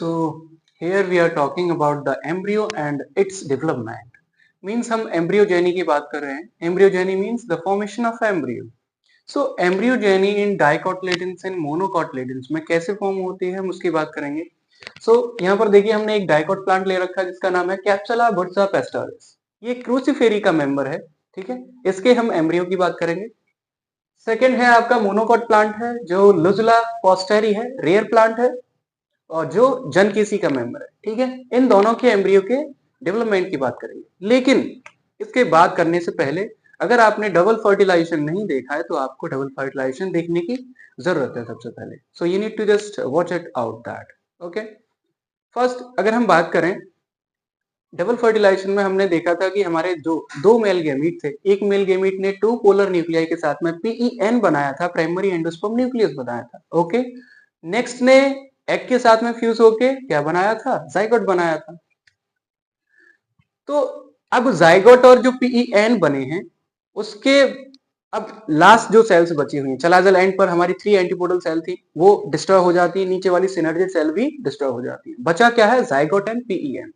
So here we are talking about the embryo and its development. Means हम embryogeny की बात कर रहे हैं. Embryogeny means the formation of embryo. So embryogeny in dicotyledons and monocotyledons में कैसे form होती है हम उसकी बात करेंगे. So यहाँ पर देखिए हमने एक डाइकोट प्लांट ले रखा है जिसका नाम है कैप्सुला बुर्सा पेस्टोरिस. ये क्रूसिफेरी का मेंबर है. ठीक है, इसके हम एम्ब्रियो की बात करेंगे. सेकेंड है आपका मोनोकॉट प्लांट है जो लुजुला पॉस्टेरी है, रेयर प्लांट है और जो जनकेसी का मेंबर है. ठीक है, इन दोनों के एम्ब्रियो के डेवलपमेंट की बात करेंगे. लेकिन इसके बात करने से पहले अगर आपने डबल फर्टिलाइजेशन नहीं देखा है तो आपको डबल फर्टिलाइजेशन देखने की जरूरत है सबसे पहले. So you need to just watch it out that. Okay, first अगर हम बात करें डबल फर्टिलाइजेशन में हमने देखा था कि हमारे जो दो मेल गैमीट थे, एक मेल गैमीट ने टू पोलर न्यूक्लियाई के साथ में पीईएन बनाया था, प्राइमरी एंडोस्पर्म न्यूक्लियस बनाया था. ओके, नेक्स्ट ने एग के साथ में फ्यूज होके क्या बनाया था, जाइगोट बनाया था. तो अब जाइगोट और जो पीईएन बने हैं उसके अब लास्ट जो सेल्स बची हुई हैं, चलाजल एंड पर हमारी 3 एंटीपोडल सेल थी वो डिस्ट्रॉय हो जाती है, नीचे वाली सिनर्जिड सेल भी डिस्ट्रॉय हो जाती है. बचा क्या है, जाइगोट एंड पीईएन.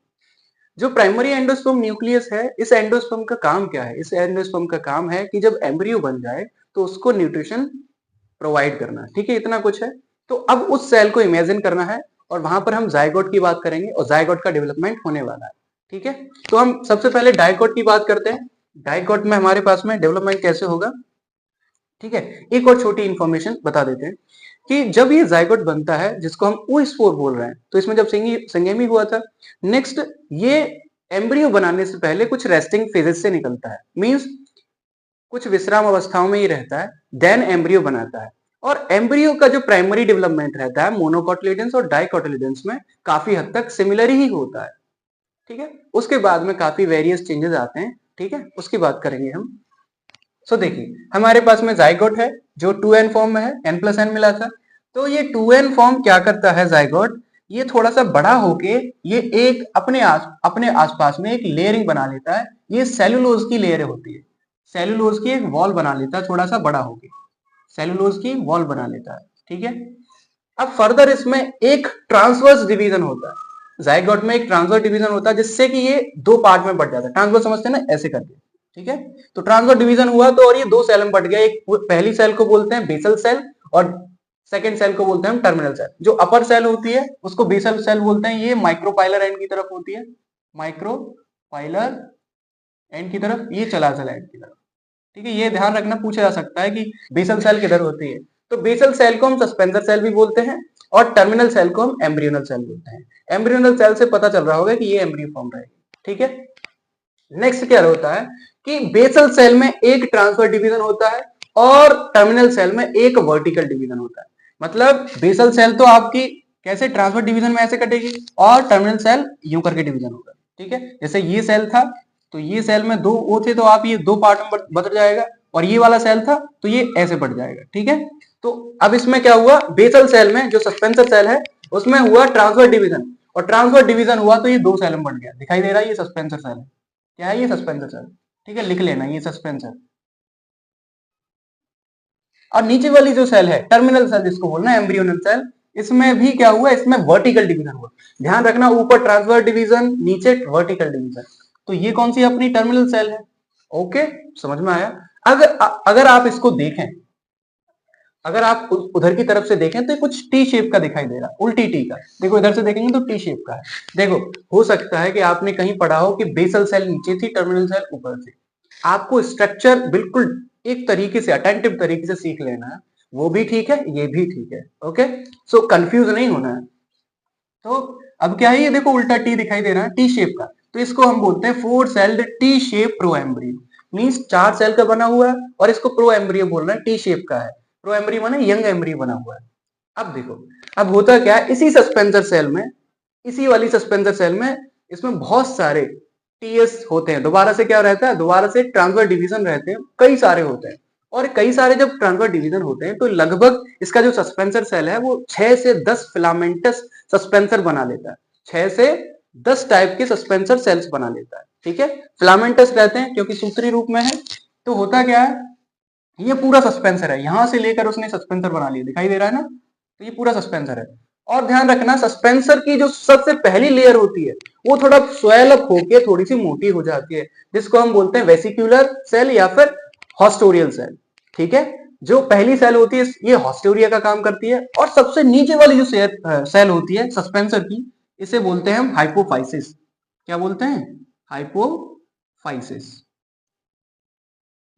जो प्राइमरी एंडोस्पर्म न्यूक्लियस है, इस एंडोस्पर्म का काम क्या है, इस एंडोस्पर्म का काम है कि जब एम्ब्रियो बन जाए तो उसको न्यूट्रिशन प्रोवाइड करना. ठीक है, इतना कुछ है. तो अब उस सेल को इमेजिन करना है और वहां पर हम जाइगोट की बात करेंगे और जाइगोट का डेवलपमेंट होने वाला है. ठीक है, तो हम सबसे पहले डाइकोट की बात करते हैं. डाइकोट में हमारे पास में डेवलपमेंट कैसे होगा. ठीक है, एक और छोटी इंफॉर्मेशन बता देते हैं कि जब ये जाइगोट बनता है जिसको हम oospore बोल रहे हैं, तो इसमें जब संगेमी हुआ था, नेक्स्ट ये एम्ब्रियो बनाने से पहले कुछ रेस्टिंग फेजेस से निकलता है. मींस कुछ विश्राम अवस्थाओं में ही रहता है, देन एम्ब्रियो बनाता है. और एम्ब्रियो का जो प्राइमरी डेवलपमेंट रहता है मोनोकोटिलिडन्स और डाइकोटिलिडन्स में काफी हद तक सिमिलर ही होता है. ठीक है, उसके बाद में काफी वेरियस चेंजेस आते हैं. ठीक है, उसकी बात करेंगे हम. सो देखिए हमारे पास में जाइगोट है जो 2n फॉर्म में है, n+n मिला था. तो ये 2n फॉर्म क्या करता है जाइगोट, ये थोड़ा सा बड़ा होके ये एक अपने आसपास में एक लेयरिंग बना लेता है. ये सेलुलोज की लेयर होती है, सेलुलोज की एक वॉल बना लेता है, थोड़ा सा बड़ा होके सेलुलोज की वॉल बना लेता है. ठीक है, अब फर्दर इसमें एक ट्रांसवर्स डिवीजन होता है, जाइगोट में एक ट्रांसवर्स डिवीजन होता है जिससे कि ये दो पार्ट में बढ़ जाता है. ट्रांसवर्स समझते हैं ना, ऐसे करके. ठीक है, तो ट्रांसवर्स डिवीजन हुआ तो और ये दो सेल में बढ़ गया. एक पहली सेल को बोलते हैं बेसल सेल और सेकेंड सेल को बोलते हैं टर्मिनल सेल. जो अपर सेल होती है उसको बेसल सेल बोलते हैं, ये माइक्रोपाइलर एंड की तरफ होती है, माइक्रोपाइलर एंड की तरफ, ये चलाजल एंड की तरफ. ठीक है, ये ध्यान रखना, पूछा जा सकता है कि बेसल सेल किधर होती है. तो बेसल सेल को हम सस्पेंसर सेल भी बोलते हैं और टर्मिनल सेल को हम एम्ब्रियोनल सेल बोलते हैं. एम्ब्रियोनल सेल से पता चल रहा होगा कि ये एम्ब्रियो फॉर्म रहेगी. ठीक है, नेक्स्ट क्या होता है कि बेसल सेल में एक ट्रांसफर डिवीजन होता है और टर्मिनल सेल में एक वर्टिकल डिवीजन होता है. मतलब बेसल सेल तो आपकी कैसे ट्रांसफर डिवीजन में ऐसे कटेगी और टर्मिनल सेल यूं करके डिवीजन होगा. ठीक है, जैसे ये सेल था तो ये सेल में दो ओ थे तो आप ये दो पार्ट में बट जाएगा, और ये वाला सेल था तो ये ऐसे बढ़ जाएगा. ठीक है, तो अब इसमें क्या हुआ, बेसल सेल में जो सस्पेंसर सेल है उसमें हुआ ट्रांसफर डिवीजन, और ट्रांसफर डिवीजन हुआ तो ये दो सेल में बढ़ गया. दिखाई दे रहा है, ये सस्पेंसर सेल है. क्या है, ये सस्पेंसर सेल. ठीक है, लिख लेना ये सस्पेंसर. और नीचे वाली जो सेल है टर्मिनल सेल जिसको बोलना है एम्ब्रियोनल सेल, इसमें भी क्या हुआ, इसमें वर्टिकल डिवीजन हुआ. ध्यान रखना, ऊपर ट्रांसफर डिवीजन, नीचे वर्टिकल डिवीजन. तो ये कौन सी अपनी टर्मिनल सेल है. ओके, समझ में आया. अगर आप इसको देखें, अगर आप उधर की तरफ से देखें तो कुछ टी शेप का दिखाई दे रहा है, उल्टी टी का. देखो इधर से देखेंगे तो टी शेप का है. देखो हो सकता है कि आपने कहीं पढ़ा हो कि बेसल सेल नीचे थी, टर्मिनल सेल ऊपर थी. आपको स्ट्रक्चर बिल्कुल एक तरीके से अटेंटिव तरीके से सीख लेना है, वो भी ठीक है ये भी ठीक है. ओके, सो कंफ्यूज नहीं होना है. तो अब क्या है, ये देखो उल्टा टी दिखाई दे रहा है, टी शेप का. तो इसको हम बोलते हैं 4 celled T shape proembryo. Means 4 cell का बना हुआ है और इसको प्रो एम्ब्रियो बोल रहे हैं, टी शेप का है. प्रो एम्ब्रियो माने यंग एम्ब्रियो बना हुआ है. अब देखो, अब होता क्या है, इसी सस्पेंसर सेल में, इसी वाली सस्पेंसर सेल में इसमें बहुत सारे टीएस होते हैं. दोबारा से क्या रहता है, दोबारा से ट्रांसफर डिवीजन रहते हैं, कई सारे होते हैं. और कई सारे जब ट्रांसफर डिवीजन होते हैं तो लगभग इसका जो सस्पेंसर सेल है वो 6 से 10 फिलामेंटस सस्पेंसर बना लेता है. 6 से 10 टाइप के सस्पेंसर सेल्स बना लेता है. ठीक है, फिलामेंटस रहते हैं क्योंकि सूत्री रूप में है. तो होता क्या है, ये पूरा सस्पेंसर है, यहां से लेकर उसने सस्पेंसर बना लिया, दिखाई दे रहा है ना. तो ये पूरा सस्पेंसर है. और ध्यान रखना सस्पेंसर की जो सबसे पहली लेयर होती है वो थोड़ा स्वेल अप होके थोड़ी सी मोटी हो जाती है, जिसको हम बोलते हैं वेसिक्यूलर सेल या फिर हॉस्टोरियल सेल। ठीक है, जो पहली सेल होती है ये हॉस्टोरिया का काम करती है, और सबसे नीचे वाली जो सेल होती है सस्पेंसर की, इसे बोलते हैं हम हाइपोफाइसिस। क्या बोलते हैं? हाइपोफाइसिस।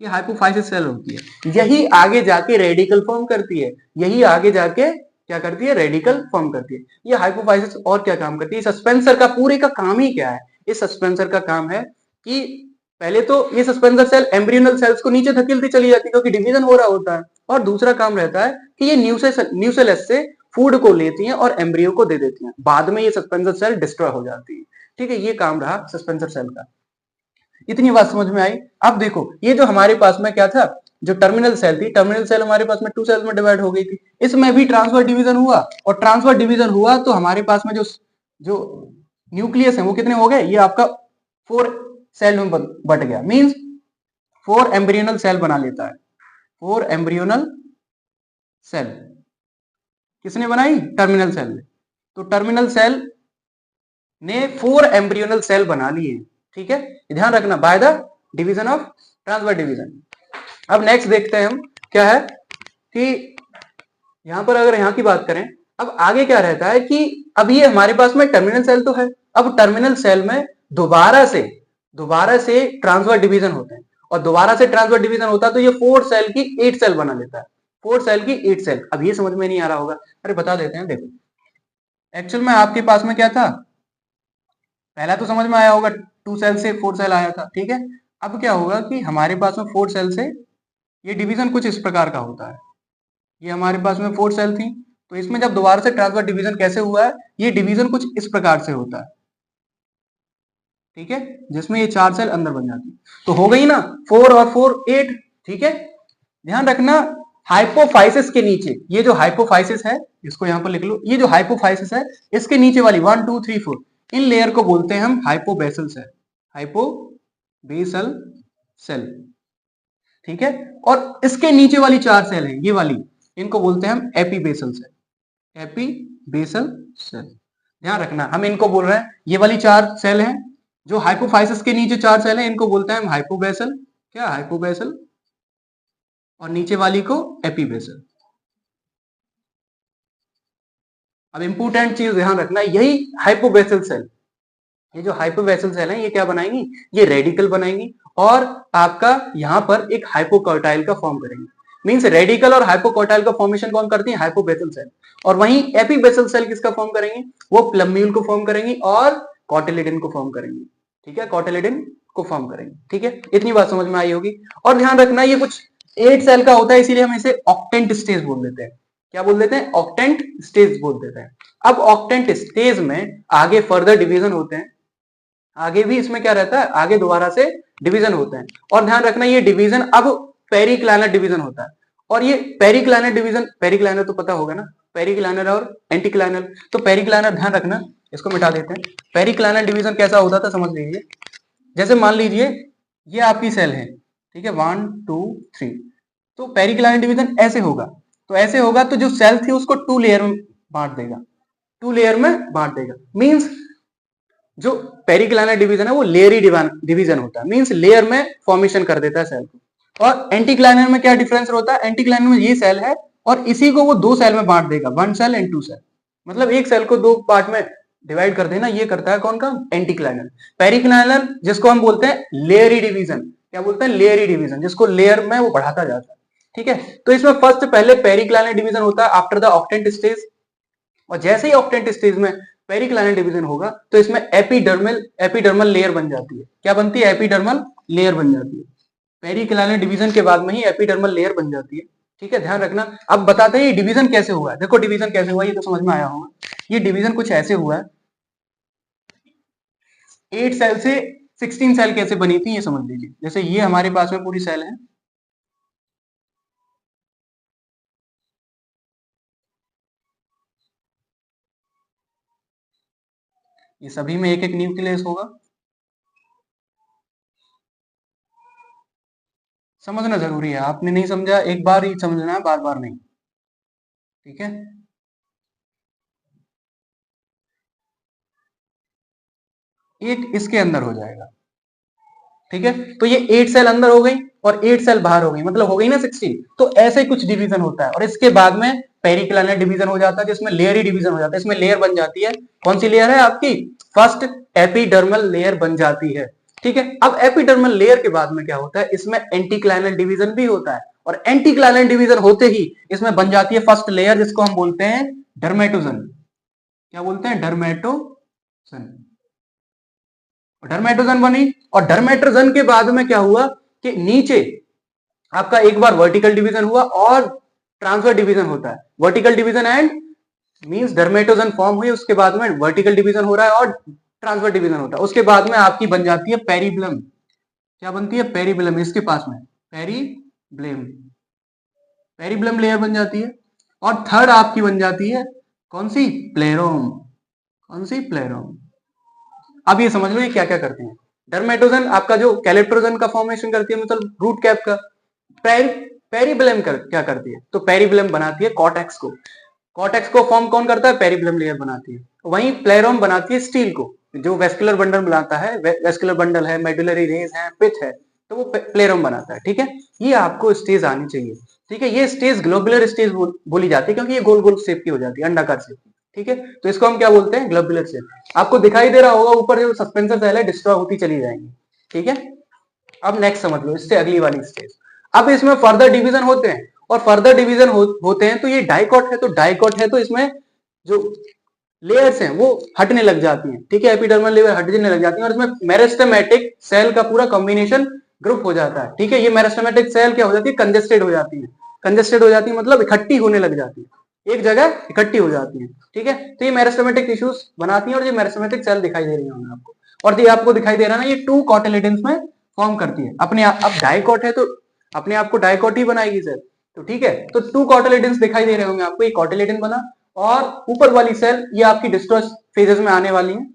ये हाइपोफाइसिस सेल होती है, यही आगे जाके रेडिकल फॉर्म करती है, यही आगे जाके क्या करती है? रेडिकल फॉर्म करती है। ये हाइपोफाइसिस और क्या काम करती है? सस्पेंसर का पूरे का काम ही क्या है? इस सस्पेंसर का काम है कि पहले तो ये सस्पेंसर सेल एम्ब्रियोनल सेल्स को नीचे धकेलती चली जाती है क्योंकि डिवीजन हो रहा होता है, और दूसरा काम रहता है कि ये न्यूसेलस से फूड को लेती हैं और एम्ब्रियो को दे देती हैं, बाद में ये सस्पेंसर सेल डिस्ट्रॉय हो जाती है। ठीक है, ये काम रहा सस्पेंसर सेल का। इतनी बात समझ में आई? अब देखो ये जो हमारे पास में क्या था, जो टर्मिनल सेल थी, टर्मिनल सेल हमारे पास में 2 सेल्स में डिवाइड हो गई थी, इसमें भी ट्रांसफर डिवीजन हुआ, और ट्रांसफर डिवीजन हुआ तो हमारे पास में जो जो न्यूक्लियस है वो कितने हो गए? ये आपका 4 सेल में बट गया, मींस 4 एम्ब्रियोनल सेल बना लेता है। 4 एम्ब्रियोनल सेल किसने बनाई? टर्मिनल सेल ने। तो टर्मिनल सेल ने 4 एम्ब्रियोनल सेल बना लिए। ठीक है, ध्यान रखना, by the division of transfer division. अब नेक्स्ट देखते हैं हम क्या है कि यहां पर अगर यहां की बात करें, अब आगे क्या रहता है कि अब ये हमारे पास में टर्मिनल सेल तो है, अब टर्मिनल सेल में दोबारा से ट्रांसफर डिवीजन होते हैं, और दोबारा से ट्रांसफर डिवीजन होता है तो ये 4 सेल की 8 सेल बना लेता है। 4 सेल की 8 सेल। अब ये समझ में नहीं आ रहा होगा, अरे बता देते हैं। देखो एक्चुअल में आपके पास में क्या था, पहला तो समझ में आया होगा, 2 सेल से 4 सेल आया था। ठीक है, अब क्या होगा कि हमारे पास में 4 सेल से ये डिवीजन कुछ इस प्रकार का होता है। ये हमारे पास में 4 सेल थी, तो इसमें जब दोबारा से ट्रांसफर डिवीजन कैसे हुआ है, ये डिवीजन कुछ इस प्रकार से होता है। ठीक है, जिसमें ये 4 सेल अंदर बन जाती है, तो हो गई ना 4 और 4 8। ठीक है, ध्यान रखना हाइपोफाइसिस के नीचे, ये जो हाइपोफाइसिस है इसको यहां पर लिख लो, ये जो हाइपोफाइसिस है इसके नीचे वाली 1 2 3 4 इन लेयर को बोलते हैं हम हाइपोबेसल सेल। Hypobasal cell. ठीक है, और इसके नीचे वाली 4 सेल है ये वाली, इनको बोलते हैं हम एपीबेसल सेल। Epibasal cell. ध्यान रखना हम इनको बोल रहे हैं, ये वाली 4 सेल हैं जो हाइपोफाइसिस के नीचे 4 सेल हैं, इनको बोलते हैं हम हाइपोबेसल। क्या? हाइपोबेसल। और नीचे वाली को एपीबेसल। अब इंपॉर्टेंट चीज ध्यान रखना, यही हाइपोबेसल सेल, ये जो हाइपोबेसल सेल है ये क्या बनाएंगी? ये रेडिकल बनाएंगी, और आपका यहां पर एक हाइपोकॉर्टाइल का फॉर्म करेंगे। मींस रेडिकल और हाइपोकॉर्टाइल का फॉर्मेशन कौन करती है? Hypobasal cell. और वहीं एपीबेसल सेल किसका फॉर्म करेंगे? वो प्लम्यूल को फॉर्म करेंगी और कॉटिलिडन को फॉर्म करेंगी। ठीक है, कॉटिलिडन को फॉर्म करेंगे। ठीक है, इतनी बात समझ में आई होगी। और ध्यान रखना ये कुछ 8 सेल का होता है, इसीलिए हम इसे ऑक्टेंट स्टेज बोल देते हैं। क्या बोल देते हैं? ऑक्टेंट स्टेज बोल देते हैं। अब ऑक्टेंट स्टेज में आगे फर्दर डिवीजन होते हैं, आगे भी इसमें क्या रहता है? आगे दोबारा से डिवीजन होते हैं। और ध्यान रखना ये डिवीजन अब पेरिक्लाइनर डिवीजन होता है, और ये पेरिक्लाइनर डिवीजन, पेरिक्लाइनर तो पता होगा ना, पेरिक्लाइनर और एंटीक्लाइनर। तो पेरिक्लाइनर ध्यान रखना, इसको मिटा देते हैं। पेरिक्लाइनर डिवीजन कैसा होता था समझ लीजिए, जैसे मान लीजिए ये आपकी सेल है, ठीक है, 1 2 3, तो पेरिक्लाइनर डिवीजन ऐसे होगा। तो ऐसे होगा तो जो सेल थी उसको 2 लेयर में बांट देगा, 2 लेयर में बांट देगा। मींस जो पेरिक्लाइनर डिवीजन है वो लेयरी डिवीजन होता है, मींस लेयर में फॉर्मेशन कर देता है सेल को। और एंटीक्लाइनर में क्या डिफरेंस होता है? एंटीक्लाइनर में ये सेल है और इसी को वो 2 सेल में बांट देगा, 1 सेल एंड 2 सेल, मतलब एक सेल को 2 पार्ट में डिवाइड कर देना, ये करता है कौन काम? एंटीक्लाइनर। पेरिक्लाइनर जिसको हम बोलते हैं लेयरी डिवीजन, क्या बोलते हैं? लेयरी डिवीजन, जिसको लेयर में वो बढ़ाता जाता है। ठीक है, तो इसमें फर्स्ट पहले पेरिक्लाइनर डिवीजन होता है आफ्टर द ऑक्टेंट स्टेज, और जैसे ही ऑक्टेंट स्टेज में पेरिक्लाइनर डिवीजन होगा तो इसमें एपिडर्मल लेयर बन जाती है। क्या बनती है? एपिडर्मल लेयर बन जाती है। पेरिक्लाइनर डिवीजन के बाद में ही एपिडर्मल लेयर बन जाती है। ठीक है, ध्यान रखना। अब बताते हैं ये डिवीजन कैसे हुआ है। देखो डिवीजन कैसे हुआ ये तो समझ में आया होगा। ये डिवीजन कुछ ऐसे हुआ है, 8 सेल से 16 सेल कैसे बनी थी ये समझ लीजिए। जैसे ये हमारे पास में पूरी सेल है, ये सभी में एक एक न्यूक्लियस होगा। समझना जरूरी है, आपने नहीं समझा एक बार ही समझना है, बार बार नहीं। ठीक है, 8 इसके अंदर हो जाएगा, ठीक है। तो ये 8 सेल अंदर हो गई और 8 सेल बाहर हो गई, मतलब हो गई ना 16। तो ऐसे ही कुछ डिवीजन होता है और इसके बाद में पेरिक्लाइनर डिवीजन हो जाता है, जिसमें लेयरी डिवीजन हो जाता है। इसमें लेयर बन जाती है, कौन सी लेयर है आपकी? फर्स्ट एपिडर्मल लेयर बन जाती है, ठीक है। अब एपिडर्मल लेयर के बाद में क्या होता है, इसमें एंटीक्लाइनल डिवीजन भी होता है और एंटीक्लाइनल डिवीजन होते ही इसमें बन जाती है फर्स्ट लेयर, जिसको हम बोलते हैं डर्मेटोजन। क्या बोलते हैं? डर्मेटोजन। डर्मेटोजन बनी और डर्मेटोजन के बाद में क्या हुआ कि नीचे आपका एक बार वर्टिकल डिवीजन हुआ और ट्रांसफर डिवीजन होता है। Vertical division and means dermatogen form हुई, उसके बाद में वर्टिकल डिवीजन हो रहा है और ट्रांसफर डिवीजन होता है। उसके बाद में आपकी बन जाती है पेरिब्लम। क्या बनती है? पेरिब्लम। इसके पास में पेरिब्लम, पेरिब्लम लेयर बन जाती है। और थर्ड आपकी बन जाती है कौन सी? प्लेरोम। कौन सी? प्लेरोम। अब ये समझ लो ये क्या क्या करते हैं। डर्मेटोजन आपका जो कैलिप्टोजन का फॉर्मेशन करती है, मतलब रूट कैप का। पेरिब्लम क्या करती है? तो पेरिब्लम बनाती है कॉर्टेक्स को। कॉर्टेक्स को फॉर्म कौन करता है? पेरिब्लम लेयर बनाती है। वहीं प्लेरोम बनाती है स्टील को, जो वेस्कुलर बंडल बनाता है। वेस्कुलर बंडल है, मेडुलरी रेज है, पिथ है, तो वो प्लेरोम बनाता है, ठीक है। ये आपको स्टेज आनी चाहिए, ठीक है। ये स्टेज ग्लोबुलर स्टेज बोली जाती है, क्योंकि ये गोल गोल शेप की हो जाती है, अंडाकार शेप की, ठीक है। तो इसको हम क्या बोलते हैं? Globular shape. आपको दिखाई दे रहा होगा ऊपर जो सस्पेंसर सेल है डिस्ट्रॉय होती चली जाएंगी, ठीक है। अब नेक्स्ट समझ लो, इससे अगली वाली स्टेज। अब इसमें फर्दर डिवीजन होते हैं और फर्दर डिवीजन होते हैं तो ये डाइकॉट है, तो डाइकॉट है तो इसमें जो लेयर्स हैं वो हटने लग जाती हैं, ठीक है। एपिडर्मल लेयर हटने लग जाती है और इसमें मेरिस्टेमेटिक सेल का पूरा कॉम्बिनेशन ग्रुप हो जाता है, ठीक है। ये मेरिस्टेमेटिक सेल क्या हो जाती है? कंजेस्टेड हो जाती है। कंजेस्टेड हो जाती है मतलब इकट्ठी होने लग जाती है, एक जगह इकट्ठी हो जाती है, ठीक है। तो ये मेरिस्टेमेटिक टिश्यूज बनाती है और ये मेरिस्टेमेटिक सेल दिखाई दे रही है आपको। और ये आपको दिखाई दे रहा है ना, ये 2 कॉटिलेडन्स में फॉर्म करती है अपने आप। अब डाइकॉट है तो अपने आप को डाइकॉट ही बनाएगी सेल, तो ठीक है। तो 2 कॉटिलेडन्स दिखाई दे रहे होंगे आपको, ये कॉटिलेडन बना और ऊपर वाली सेल ये आपकी डिस्ट्रॉय फेजेस में आने वाली है।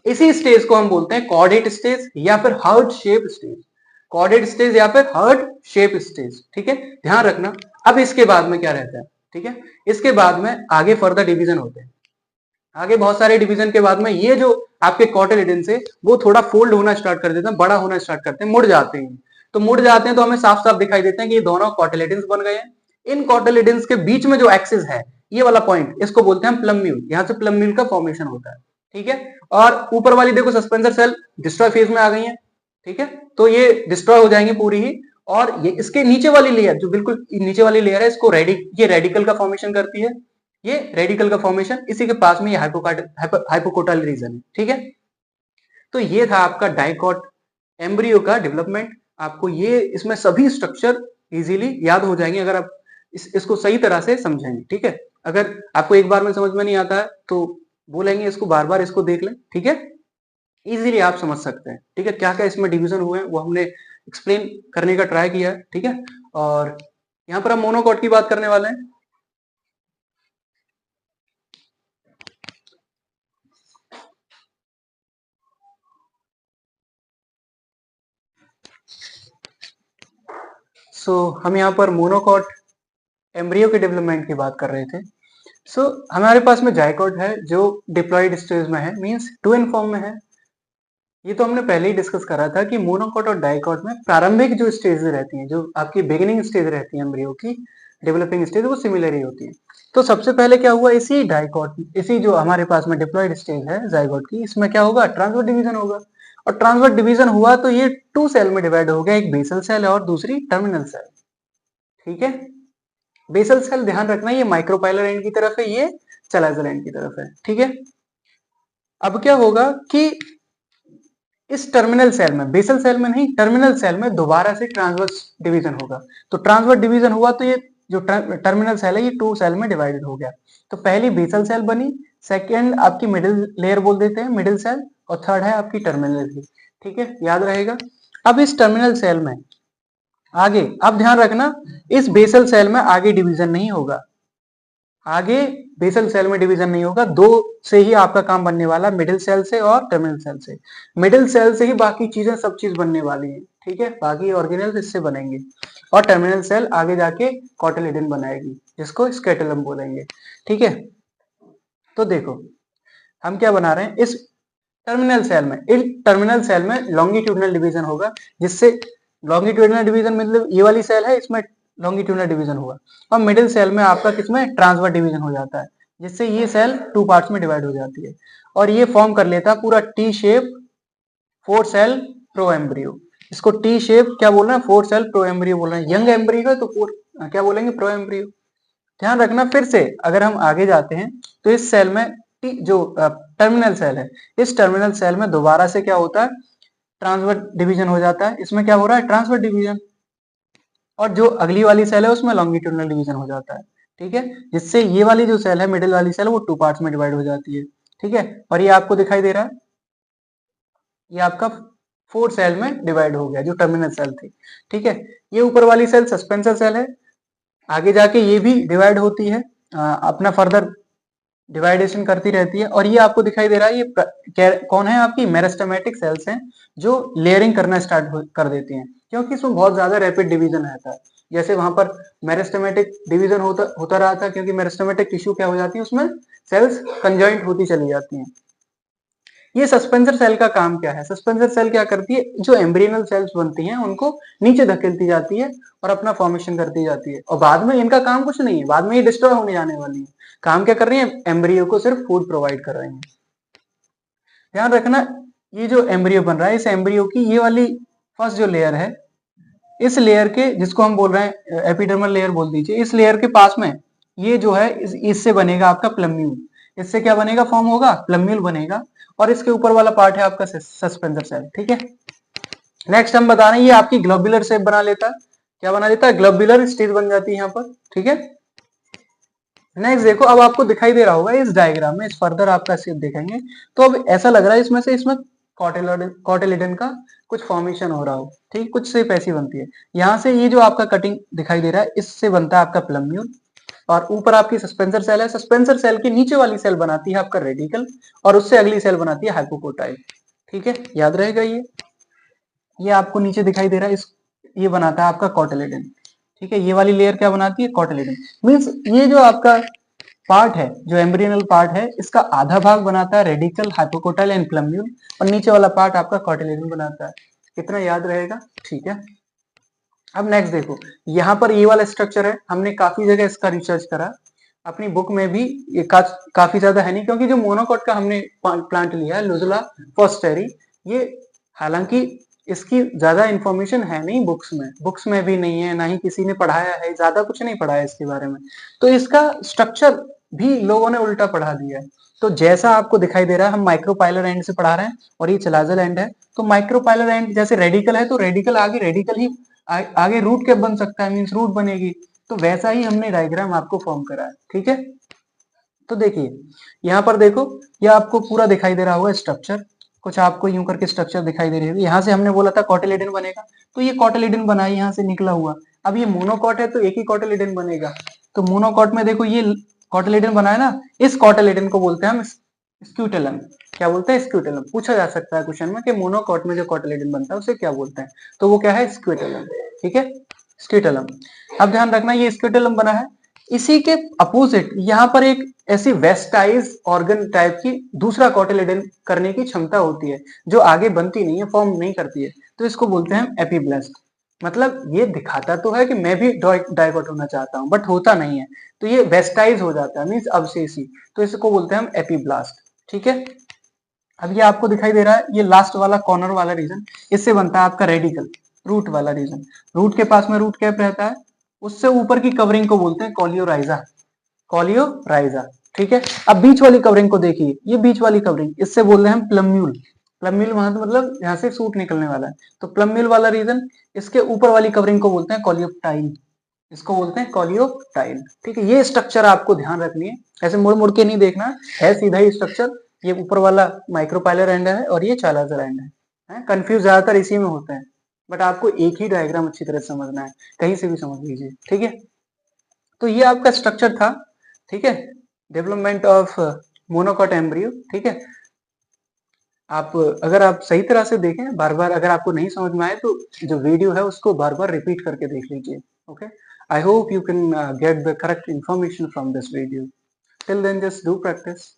इसी स्टेज को हम बोलते हैं कॉर्डेट स्टेज या फिर heart shape stage. Chordate stage या फिर हार्ट शेप स्टेज, ठीक है, ध्यान रखना। अब इसके बाद में क्या रहता है, ठीक है। इसके बाद में आगे फर्दर डिवीजन होते हैं। आगे बहुत सारे डिवीजन के बाद में ये जो आपके कॉटिलेडन से वो थोड़ा फोल्ड होना स्टार्ट कर देते हैं, बड़ा होना स्टार्ट करते हैं, मुड़ जाते हैं। तो मुड़ जाते हैं तो हमें साफ साफ दिखाई देते हैं कि ये दोनों कॉटिलेडन्स बन गए हैं। इन कॉटिलेडन्स के बीच में जो एक्सिस है, ये वाला पॉइंट, इसको बोलते हैं प्लम्ब्यूल। यहाँ से प्लम्ब्यूल का फॉर्मेशन होता है, ठीक है। और ऊपर वाली देखो सस्पेंसर सेल डिस्ट्रॉय फेज में आ गई है, ठीक है। तो ये डिस्ट्रॉय हो जाएंगी पूरी ही। और ये इसके नीचे वाली लेयर, जो बिल्कुल नीचे वाली लेयर है, इसको ये रेडिकल का फॉर्मेशन करती है। ये रेडिकल का फॉर्मेशन, इसी के पास में ये हाइपोकोटाइल रीजन है, ठीक है। तो ये था आपका डाइकॉट एम्ब्रियो का डेवलपमेंट। आपको ये इसमें सभी स्ट्रक्चर इजीली याद हो जाएंगे अगर आप इसको सही तरह से समझेंगे, ठीक है। अगर आपको एक बार में समझ में नहीं आता है तो बोलेंगे इसको बार बार इसको देख लें, ठीक है। इजीली आप समझ सकते हैं, ठीक है। क्या क्या इसमें डिवीजन हुए हैं वो हमने एक्सप्लेन करने का ट्राई किया है, ठीक है। और यहाँ पर हम मोनोकॉट की बात करने वाले हैं। हम यहाँ पर मोनोकॉट एम्ब्रियो के डेवलपमेंट की बात कर रहे थे। हमारे पास में जाइगोट है जो डिप्लॉयड स्टेज में है, मींस ट्विन फॉर्म में है। ये तो हमने पहले ही डिस्कस करा था कि मोनोकॉट और डाइकॉट में प्रारंभिक जो स्टेज रहती हैं, जो आपकी बिगिनिंग स्टेज रहती है एम्ब्रियो की, डेवलपिंग स्टेज, वो सिमिलर ही होती है। तो सबसे पहले क्या हुआ, इसी डाइकॉट, इसी जो हमारे पास में डिप्लॉयड स्टेज है जाइगोट की, इसमें क्या होगा? ट्रांसफर डिवीजन होगा। और ट्रांसफर डिवीजन हुआ तो ये 2 सेल में डिवाइड हो गया, एक बेसल सेल है और दूसरी टर्मिनल सेल, ठीक है। बेसल सेल ध्यान रखना, ये माइक्रोपाइलर एंड की तरफ है, ये चैलाजल एंड की तरफ है, ठीक है। अब क्या होगा कि इस टर्मिनल सेल में, बेसल सेल में नहीं, टर्मिनल सेल में दोबारा से ट्रांसवर्स डिवीजन होगा। तो ट्रांसवर्स डिवीजन हुआ तो ये जो टर्मिनल सेल है ये 2 सेल में डिवाइडेड हो गया। तो पहली बेसल सेल बनी, सेकेंड आपकी मिडिल लेयर बोल देते हैं, मिडिल सेल, और थर्ड है आपकी टर्मिनल सेल, ठीक है, याद रहेगा। अब इस टर्मिनल सेल में आगे, अब ध्यान रखना, इस बेसल सेल में आगे डिवीजन नहीं होगा। आगे बेसल सेल में डिवीजन नहीं होगा, 2 से ही आपका काम बनने वाला, मिडिल सेल से और टर्मिनल सेल से। मिडिल सेल से ही बाकी चीजें, सब चीज बनने वाली है, ठीक है। बाकी ऑर्गेनेल्स इससे बनेंगे और टर्मिनल सेल आगे जाके कॉटिलेडन बनाएगी, जिसको स्केटुलम बोलेंगे, ठीक है। तो देखो हम क्या बना रहे हैं, इस टर्मिनल सेल में, इन टर्मिनल सेल में लॉन्गिट्यूडनल डिवीजन होगा, जिससे लॉन्गिट्यूडनल डिवीजन मतलब ये वाली सेल है इसमें लॉन्गिट्यूडनल डिवीजन हुआ, और मिडिल सेल में आपका किसमें ट्रांसवर्स डिवीजन हो जाता है, जिससे ये सेल टू पार्ट्स में डिवाइड हो जाती है और ये फॉर्म कर लेता है पूरा T shape 4 cell proembryo. इसको टी शेप क्या बोल रहे हैं, 4 सेल प्रो एम्ब्रियो बोल रहे हैं। यंग एम्ब्रियो का तो क्या बोलेंगे, प्रो एम्ब्रियो। ध्यान रखना फिर से, अगर हम आगे जाते हैं तो इस सेल में जो टर्मिनल सेल है, इस टर्मिनल सेल में दोबारा से क्या होता है, ट्रांसवर्स डिवीजन हो जाता है। इसमें क्या हो रहा है, ट्रांसवर्स डिवीजन, और जो अगली वाली सेल है उसमें लॉन्गिट्यूडनल डिवीजन हो जाता है। ठीक है, जिससे ये वाली जो सेल है, मिडिल वाली सेल, वो 2 पार्ट्स में डिवाइड हो जाती है। ठीक है, और ये आपको दिखाई दे रहा है, ये आपका 4 सेल में डिवाइड हो गया जो टर्मिनल सेल थी। ठीक है, ये ऊपर वाली सेल सस्पेंसर सेल है, आगे जाके ये भी डिवाइड होती है, अपना फर्दर डिवाइडेशन करती रहती है। और ये आपको दिखाई दे रहा है, ये कौन है, आपकी मेरिस्टेमेटिक सेल्स हैं, जो लेयरिंग करना स्टार्ट कर देती हैं, क्योंकि इसमें बहुत ज्यादा रैपिड डिवीजन रहता है। जैसे वहां पर मेरिस्टेमेटिक डिवीजन होता रहा था, क्योंकि मेरिस्टेमेटिक टिश्यू क्या हो जाती है, उसमें सेल्स कंजॉइंट होती चली जाती हैं। ये सस्पेंसर सेल का काम क्या है, सस्पेंसर सेल क्या करती है, जो एम्ब्रियनल सेल्स बनती हैं उनको नीचे धकेलती जाती है और अपना फॉर्मेशन करती जाती है, और बाद में इनका काम कुछ नहीं है, बाद में ये डिस्ट्रॉय होने जाने वाली है। काम क्या कर रही है, एम्ब्रियो को सिर्फ फूड प्रोवाइड कर रही है। ध्यान रखना, ये जो एम्ब्रियो बन रहा है, इस एम्ब्रियो की ये वाली फर्स्ट जो लेयर है, इस लेयर के, जिसको हम बोल रहे हैं एपिडर्मल लेयर बोल दीजिए, इस लेयर के पास में ये जो है, इससे बनेगा आपका प्लम्यूल। इससे क्या बनेगा, फॉर्म होगा, प्लम्यूल बनेगा, और इसके ऊपर वाला पार्ट है आपका सस्पेंसर सेल। ठीक है, नेक्स्ट हम बता रहे हैं, ये आपकी ग्लोबुलर शेप बना लेता है, क्या बना लेता है, ग्लोबुलर स्टेज बन जाती है यहाँ पर। ठीक है, नेक्स्ट देखो, अब आपको दिखाई दे रहा होगा इस डायग्राम में, इस फर्दर आपका शेप देखेंगे तो अब ऐसा लग रहा है इसमें कॉटिलिडन का कुछ फॉर्मेशन हो रहा हो। ठीक, कुछ शेप ऐसी बनती है, यहाँ से ये जो आपका कटिंग दिखाई दे रहा है, इससे बनता है आपका प्लम्यूल, और ऊपर आपकी सस्पेंसर सेल है, सस्पेंसर सेल की नीचे वाली सेल बनाती है आपका रेडिकल, और उससे अगली सेल बनाती है हाइपोकोटाइल। ठीक है, याद रहेगा ये आपको नीचे दिखाई दे रहा है, इस ये बनाता है आपका कॉटिलिडन। ठीक है, ये वाली लेयर क्या बनाती है, कॉटिलिडन। मींस ये जो आपका पार्ट है, जो एम्ब्रियनल पार्ट है, इसका आधा भाग बनाता है रेडिकल, हाइपोकोटाइल एंड प्लम्यूल, और नीचे वाला पार्ट आपका कॉटिलिडन बनाता है। कितना याद रहेगा, ठीक है। अब नेक्स्ट देखो, यहाँ पर ये वाला स्ट्रक्चर है, हमने काफी जगह इसका रिसर्च करा, अपनी बुक में भी ये काफी ज्यादा है नहीं, क्योंकि जो मोनोकॉट का हमने प्लांट लिया है, लुजुला फोस्टेरी, ये हालांकि इसकी ज्यादा इंफॉर्मेशन है नहीं बुक्स में भी नहीं है, ना ही किसी ने पढ़ाया है, ज्यादा कुछ नहीं पढ़ाया इसके बारे में, तो इसका स्ट्रक्चर भी लोगों ने उल्टा पढ़ा दिया है। तो जैसा आपको दिखाई दे रहा है, हम माइक्रोपाइलर एंड से पढ़ा रहे हैं, और ये चलाजल एंड है, तो माइक्रोपाइलर एंड जैसे रेडिकल है, तो रेडिकल आगे रेडिकल ही आगे रूट कैप बन सकता है, मीन्स रूट बनेगी, तो वैसा ही हमने डायग्राम आपको फॉर्म करा है। ठीक है, तो देखिए यहाँ पर देखो, ये आपको पूरा दिखाई दे रहा होगा स्ट्रक्चर, कुछ आपको यूं करके स्ट्रक्चर दिखाई दे रही होगी। यहाँ से हमने बोला था कॉटिलिडन बनेगा, तो ये कॉटिलिडन बना है, यहाँ से निकला हुआ। अब ये मोनोकॉट है तो एक ही कॉटिलिडन बनेगा, तो मोनोकॉट में देखो ये कॉटिलिडन बना है ना, इस कॉटिलिडन को बोलते हैं हम स्क्यूटेलम। क्या बोलते हैं, स्क्यूटेलम। पूछा जा सकता है क्वेश्चन में कि मोनोकॉट में जो कॉटिलिडन बनता है उसे क्या बोलते हैं, तो वो क्या है, स्क्यूटेलम। ठीक है, स्क्यूटेलम। अब ध्यान रखना, ये स्क्यूटेलम बना है, इसी के अपोजिट यहाँ पर एक ऐसी वेस्टाइज ऑर्गन टाइप की दूसरा कॉटिलिडन करने की क्षमता होती है, जो आगे बनती नहीं है, फॉर्म नहीं करती है, तो इसको बोलते हैं हम एपीब्लास्ट। मतलब ये दिखाता तो है कि मैं भी डाइकोट होना चाहता हूं, बट होता नहीं है, तो ये वेस्टाइज हो जाता है, मीन्स अवशेषी, तो इसको बोलते हैं हम एपीब्लास्ट। ठीक है, अब ये आपको दिखाई दे रहा है, ये लास्ट वाला कॉर्नर वाला रीजन, इससे बनता है आपका रेडिकल, रूट वाला रीजन। रूट के पास में रूट कैप रहता है, उससे ऊपर की कवरिंग को बोलते हैं कॉलियोराइजा, कॉलियोराइजा। ठीक है, अब बीच वाली कवरिंग को देखिए, ये बीच वाली कवरिंग, इससे बोल रहे हैं हम प्लम्यूल। प्लम्यूल मतलब यहाँ से सूट निकलने वाला है, तो प्लम्यूल वाला रीजन, इसके ऊपर वाली कवरिंग को बोलते हैं कॉलियोप्टाइल, इसको बोलते हैं कॉलियोप्टाइल। ठीक है, ये स्ट्रक्चर आपको ध्यान रखनी है, ऐसे मुड़ मुड़ के नहीं देखना है, सीधा ही स्ट्रक्चर। ये ऊपर वाला माइक्रोपाइलर एंड है और ये चालाजर एंड है, कंफ्यूज ज्यादातर इसी में होता है, बट आपको एक ही डायग्राम अच्छी तरह समझना है, कहीं से भी समझ लीजिए। ठीक है, तो ये आपका स्ट्रक्चर था। ठीक है, डेवलपमेंट ऑफ मोनोकॉट एम्ब्रियो। ठीक है, आप अगर आप सही तरह से देखें, बार बार अगर आपको नहीं समझ में आए तो जो वीडियो है उसको बार बार रिपीट करके देख लीजिए। Okay, I hope you can get the correct information from this video. Till then just do practice.